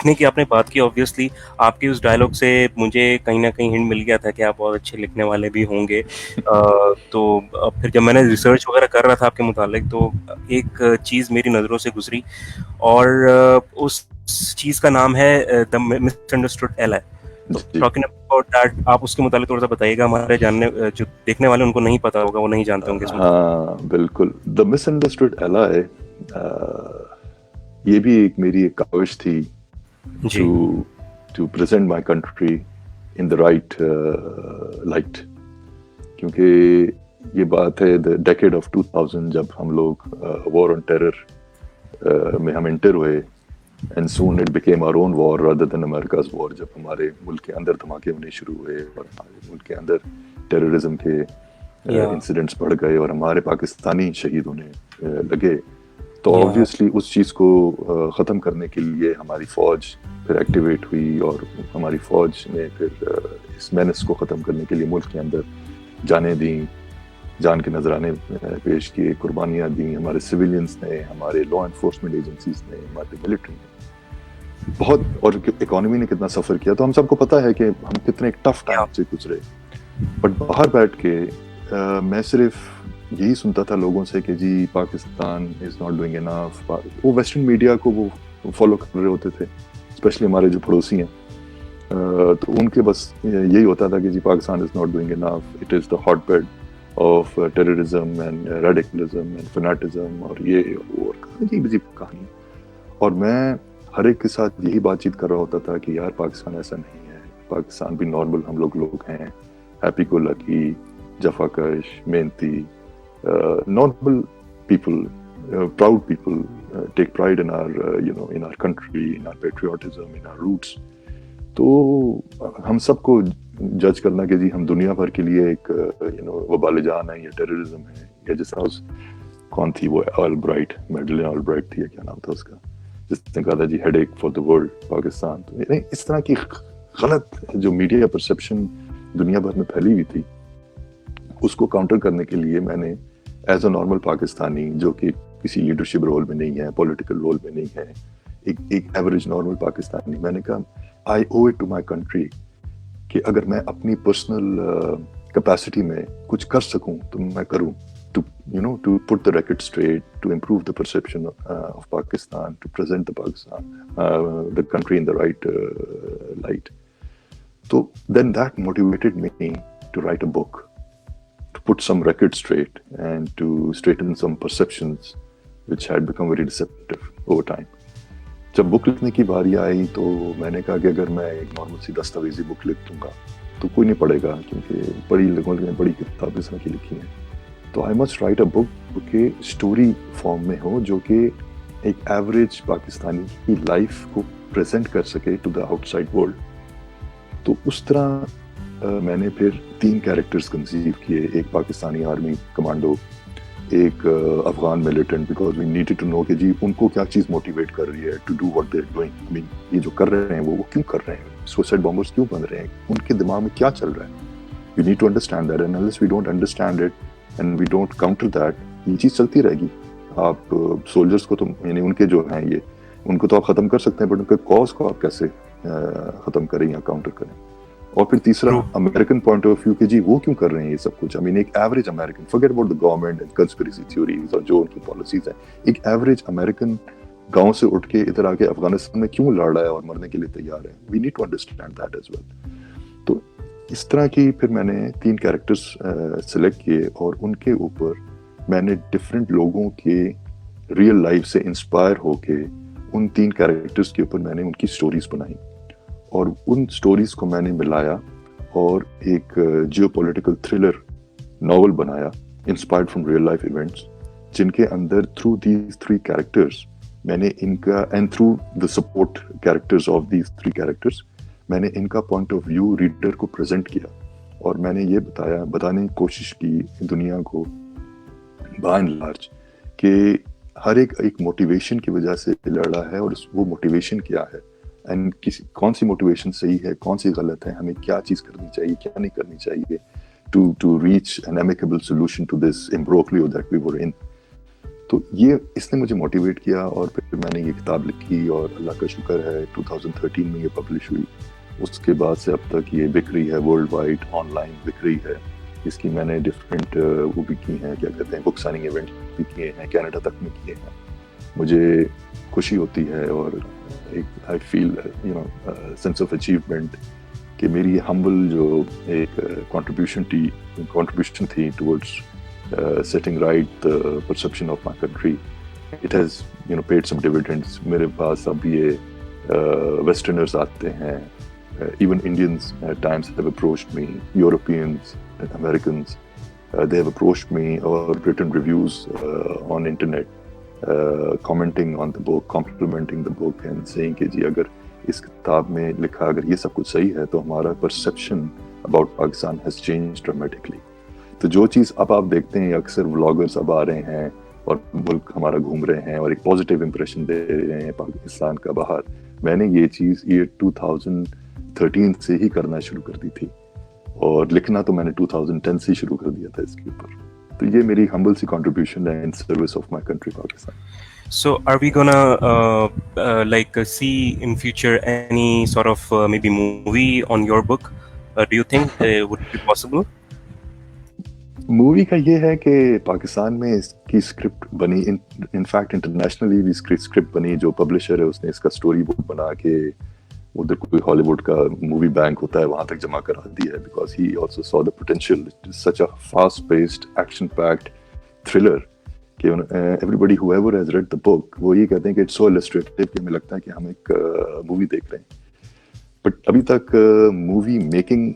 لکھنے کی آپ نے بات کی, آبویسلی آپ کے اس ڈائلاگ سے مجھے کہیں نہ کہیں ہنٹ مل گیا تھا کہ آپ بہت اچھے لکھنے والے بھی ہوں گے. تو پھر جب میں نے ریسرچ وغیرہ کر رہا تھا آپ کے متعلق, تو ایک چیز میری نظروں سے گزری, اور اس چیز کا نام ہے دا مس انڈرسٹوڈ ایلا. تو ٹاکنگ اباؤٹ دیٹ, آپ اس کے متعلق تھوڑا سا بتائیے گا, ہمارے جاننے جو دیکھنے والے ان کو نہیں پتا ہوگا, وہ نہیں جانتے ہوں گے اس متعلق. ہاں بالکل, دا مس انڈرسٹوڈ ایلا ہے, یہ بھی ایک میری ایک کاوش تھی جی to present my country in the right light, کیونکہ یہ بات ہے دا ڈیکیڈ آف 2000 جب ہم لوگ وار آن ٹیرر میں ہم انٹر ہوئے, and soon it became our own war rather than America's war, جب ہمارے ملک کے اندر دھماکے ہونے شروع ہوئے اور ہمارے ملک کے اندر ٹیررزم کے انسیڈنٹس بڑھ گئے اور ہمارے پاکستانی شہید ہونے لگے, تو آبویسلی اس چیز کو ختم کرنے کے لیے ہماری فوج پھر ایکٹیویٹ ہوئی, اور ہماری فوج نے پھر اس مینس کو ختم کرنے کے لیے ملک کے اندر جانیں دیں, جان کے نذرانے پیش کیے, قربانیاں دیں ہمارے سویلینز نے, ہمارے لا انفورسمنٹ ایجنسیز نے, ہماری ملٹری نے بہت, اور اکانومی نے کتنا سفر کیا. تو ہم سب کو پتہ ہے کہ ہم کتنے ایک ٹف ٹائم سے گزرے, بٹ باہر بیٹھ کے میں صرف یہی سنتا تھا لوگوں سے کہ جی پاکستان از ناٹ ڈوئنگ انف. وہ ویسٹرن میڈیا کو وہ فالو کر رہے ہوتے تھے, اسپیشلی ہمارے جو پڑوسی ہیں, تو ان کے بس یہی ہوتا تھا کہ جی Pakistan is not doing enough, it is the hotbed of terrorism and radicalism and fanaticism, اور یہ اور عجیب عجیب کہانی. اور میں ہر ایک کے ساتھ یہی بات چیت کر رہا ہوتا تھا کہ یار پاکستان ایسا نہیں ہے, پاکستان بھی نارمل ہم لوگ ہیں, ہیپی گو لکی, جفا کش, محنتی, normal people, proud people, take pride in our in our country, in our patriotism, in our roots. تو ہم سب کو جج کرنا کہ جی ہم دنیا بھر کے لیے ایک وبال جان ہے یا ٹیررزم ہے, یا جس طرح کون تھی وہ آل برائٹ, میڈلین آل برائٹ تھی, کیا نام تھا اس کا, جس نے کہا تھا جی ہیڈ ایک فار دا ورلڈ پاکستان. تو اس طرح کی غلط جو میڈیا پرسیپشن دنیا بھر میں پھیلی ہوئی تھی, اس کو کاؤنٹر کرنے کے لیے میں نے ایز اے نارمل پاکستانی جو کہ کسی لیڈرشپ رول میں نہیں ہے, پولیٹیکل رول میں نہیں ہے, ایک ایوریج نارمل پاکستانی, میں نے کہا آئی او اٹ ٹو مائی کنٹری کہ اگر میں اپنی پرسنل کیپیسٹی میں کچھ کر سکوں تو میں کروں, to put the record straight, to improve the perception of Pakistan, to present the Pakistan the country in the right light. تو then that motivated me to write a book, to put some records straight and to straighten some perceptions which had become very deceptive over time. جب بک لکھنے کی باری آئی تو میں نے کہا کہ اگر میں ایک نارمل سی دستاویزی بک لکھ دوں گا تو کوئی نہیں پڑھے گا, کیونکہ بڑی لوگوں نے بڑی کتابیں اس طرح کی لکھی ہیں. تو آئی مسٹ رائٹ اے بک کہ اسٹوری فارم میں ہو, جو کہ ایک ایوریج پاکستانی کی لائف کو پریزنٹ کر سکے to the outside world. تو اس طرح میں نے پھر 3 کیریکٹرز کنسیو کیے, ایک پاکستانی آرمی کمانڈو, ایک Afghan militant, because we needed to know کہ جی ان کو کیا چیز موٹیویٹ کر رہی ہے to do what they are doing. I mean یہ جو کر رہے ہیں وہ کیوں کر رہے ہیں, سوسائڈ بامبرز کیوں بن رہے ہیں, ان کے دماغ میں کیا چل رہا ہے. We need to understand that, and unless we don't understand it and we don't counter that, یہ چیز چلتی رہے گی. آپ سولجرس کو تو یعنی ان کے جو ہیں یہ ان کو تو آپ ختم کر سکتے ہیں, بٹ ان کے کاز کو آپ کیسے ختم کریں یا کاؤنٹر کریں. اور پھر تیسرا امریکن پوائنٹ آف ویو کہ جی وہ کیوں کر رہے ہیں یہ سب کچھ. آئی مین ایک average American, forget about the government and conspiracy theories اور جو ان کی پالیسیز ہیں, ایک ایوریج امریکن گاؤں سے اٹھ کے ادھر آ کے افغانستان میں کیوں لڑ رہا ہے اور مرنے کے لیے تیار ہے. We need to understand that as well. تو اس طرح کی پھر میں نے 3 کیریکٹرز سلیکٹ کیے, اور ان کے اوپر میں نے ڈفرینٹ لوگوں کے ریئل لائف سے انسپائر ہو کے ان 3 کیریکٹرز کے اوپر میں نے ان کی سٹوریز بنائی, اور ان سٹوریز کو میں نے ملایا اور ایک جیو پولیٹیکل تھرلر ناول بنایا inspired from real life events, جن کے اندر تھرو دیز 3 کیریکٹرز میں نے ان کا and through the support characters of these 3 characters میں نے ان کا پوائنٹ آف ویو ریڈر کو پریزنٹ کیا, اور میں نے یہ بتانے کی کوشش کی دنیا کو بائی اینڈ لارج کہ ہر ایک موٹیویشن کی وجہ سے لڑ رہا ہے, اور وہ موٹیویشن کیا ہے, اینڈ کون سی موٹیویشن صحیح ہے, کون سی غلط ہے, ہمیں کیا چیز کرنی چاہیے, کیا نہیں کرنی چاہیے, to reach an amicable solution to this imbroglio that we were in. تو یہ اس نے مجھے موٹیویٹ کیا اور پھر میں نے یہ کتاب لکھی اور اللہ کا شکر ہے 2013 میں یہ پبلش ہوئی. اس کے بعد سے اب تک یہ بک رہی ہے ورلڈ وائڈ, آن لائن بک رہی ہے. اس کی میں نے ڈفرینٹ وہ بھی کی ہیں, کیا کہتے ہیں, بک سائننگ ایونٹ بھی کیے ہیں, کینیڈا تک میں کیے ہیں. مجھے خوشی ہوتی ہے اور ایک آئی فیل سینس آف اچیومنٹ کہ میری یہ ہمبل جو ایک contribution تھی towards setting right the perception of my country, it has paid some dividends. میرے پاس اب یہ westerners آتے ہیں, even Indians at times have approached me, Europeans and Americans, they have approached me or written reviews on internet, commenting on the book, complimenting the book and saying کہ جی اگر اس کتاب میں لکھا اگر یہ سب کچھ صحیح ہے تو ہمارا perception about Pakistan has changed dramatically. تو جو چیز اب آپ دیکھتے ہیں اکثر ولاگرز اب آ رہے ہیں اور ملک ہمارا گھوم رہے ہیں اور ایک پازیٹیو امپریشن دے رہے ہیں پاکستان کا باہر, میں نے یہ چیز یہ 2013 سے ہی کرنا شروع کر دی تھی اور لکھنا تو میں نے 2010 سے ہی شروع کر دیا تھا اس کے اوپر. تو یہ میری ہمبل سی کنٹریبیوشن ہے in service of my country Pakistan. So are we gonna like see in future any sort of maybe movie on your book? Do you think would it be possible? Movie کا یہ ہے کہ پاکستان میں اس کی اسکرپٹ بنی, in fact internationally بھی script بنی. جو پبلشر ہے اس نے اس کا اسٹوری بک بنا کے ادھر کوئی ہالی ووڈ کا مووی بینک ہوتا ہے وہاں تک جمع کرا دی ہے, because he also saw the potential. Such a fast paced action packed thriller کہ everybody whoever has read the book وہ یہ کہتے ہیں کہ اٹس سو السٹریٹو کہ ہمیں لگتا ہے کہ ہم ایک مووی دیکھ رہے ہیں. بٹ ابھی تک مووی میکنگ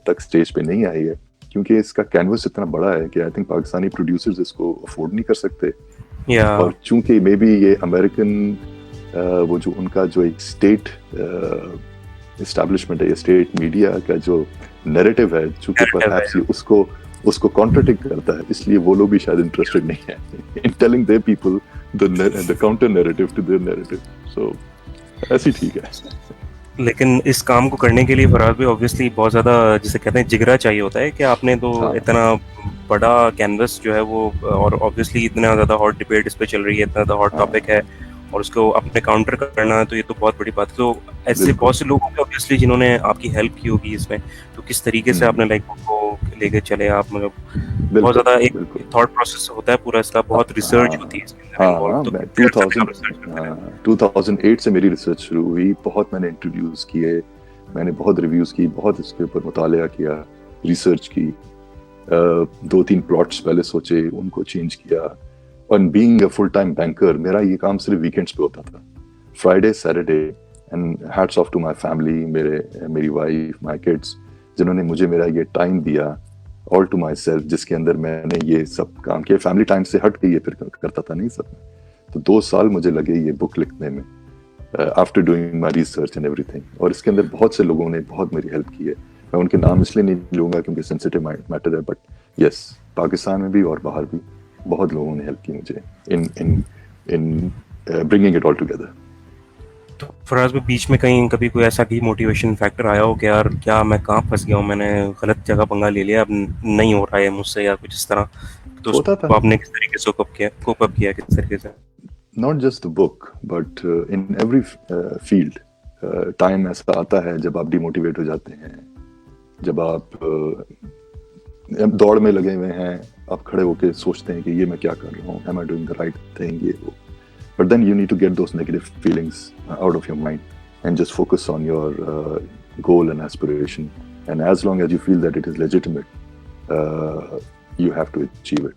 تک اسٹیج پہ نہیں آئی ہے کیونکہ اس کا کینوس اتنا بڑا ہے کہ آئی تھنک پاکستانی پروڈیوسرز اس کو افورڈ نہیں کر سکتے. اور چونکہ مے بی یہ امریکن وہ جو ان کا جو ایک اسٹیٹ اسٹیبلشمنٹ ہے, اسٹیٹ میڈیا کا جو نیریٹو ہے, چونکہ پرہیپس اس کو کانٹرڈکٹ کرتا ہے, اس لیے وہ لوگ بھی شاید انٹرسٹڈ نہیں ہیں in telling their people the counter narrative to their narrative. So ایسی ٹھیک ہے. لیکن اس کام کو کرنے کے لیے فراز بھی obviously بہت زیادہ جسے کہتے ہیں جگرا چاہیے ہوتا ہے کہ آپ نے تو اتنا بڑا کینوس جو ہے وہ, اور obviously اتنا زیادہ ہاٹ ڈبیٹ اس پہ چل رہی ہے, اتنا زیادہ ہاٹ ٹاپک ہے اور اس کو اپنے کاؤنٹر کرنا ہے تو یہ تو بہت بڑی بات ہے. تو ایسے بہت سے لوگ ہوں گے obviously جنہوں نے آپ کی ہیلپ کی ہوگی اس میں, تو کس طریقے سے آپ نے لائک کو لے کے چلے آپ, مطلب بہت زیادہ ایک تھاٹ پروسیس ہوتا ہے پورا, اس کا بہت ریسرچ ہوتی ہے اس کے اندر. 2008 سے میری ریسرچ شروع ہوئی, بہت میں نے انٹرویوز کیے, میں نے بہت ریویوز کی, بہت اس کے اوپر مطالعہ کیا, ریسرچ کی, 2-3 پلاٹس پہلے سوچے ان کو چینج کیا. اور being a full time banker میرا یہ کام صرف ویکینڈس پہ ہوتا تھا, Friday Saturday. And hats off to my family, میری وائف, مائی کڈس, جنہوں نے مجھے میرا یہ ٹائم دیا آل ٹو مائی سیلف, جس کے اندر میں نے یہ سب کام کیا. فیملی ٹائم سے ہٹ کے یہ پھر کرتا تھا نہیں سب. تو 2 سال مجھے لگے یہ بک لکھنے میں after doing my research and every thing. اور اس کے اندر بہت سے لوگوں نے بہت میری ہیلپ کی ہے. میں ان کے نام اس لیے نہیں لوں گا کیونکہ سینسیٹیو میٹر ہے, بٹ یس پاکستان میں بھی اور باہر بھی بہت لوگوں نے ہیلپ کی مجھے in bringing it all together. تو فراز میں بیچ میں کہیں کبھی کوئی ایسا بھی موٹیویشن فیکٹر آیا ہو کہ یار کیا میں کہاں پھنس گیا ہوں, میں نے غلط جگہ پنگا لے لیا, اب نہیں ہو رہا ہے مجھ سے یا کچھ اس طرح, تو آپ نے کس طریقے سے کوپ اپ کیا کس طریقے سے؟ Not just the book, but in every field, time ایسا آتا ہے جب آپ ڈی موٹیویٹ ہو جاتے ہیں, جب آپ دوڑ میں لگے ہوئے ہیں, آپ کھڑے ہو کے سوچتے ہیں کہ یہ میں کیا کر رہا ہوں, am I doing the right thing, یہ وہ. But then you need to get those negative feelings out of your mind and just focus on your goal and aspiration. And as long as you feel that it is legitimate, you have to achieve it.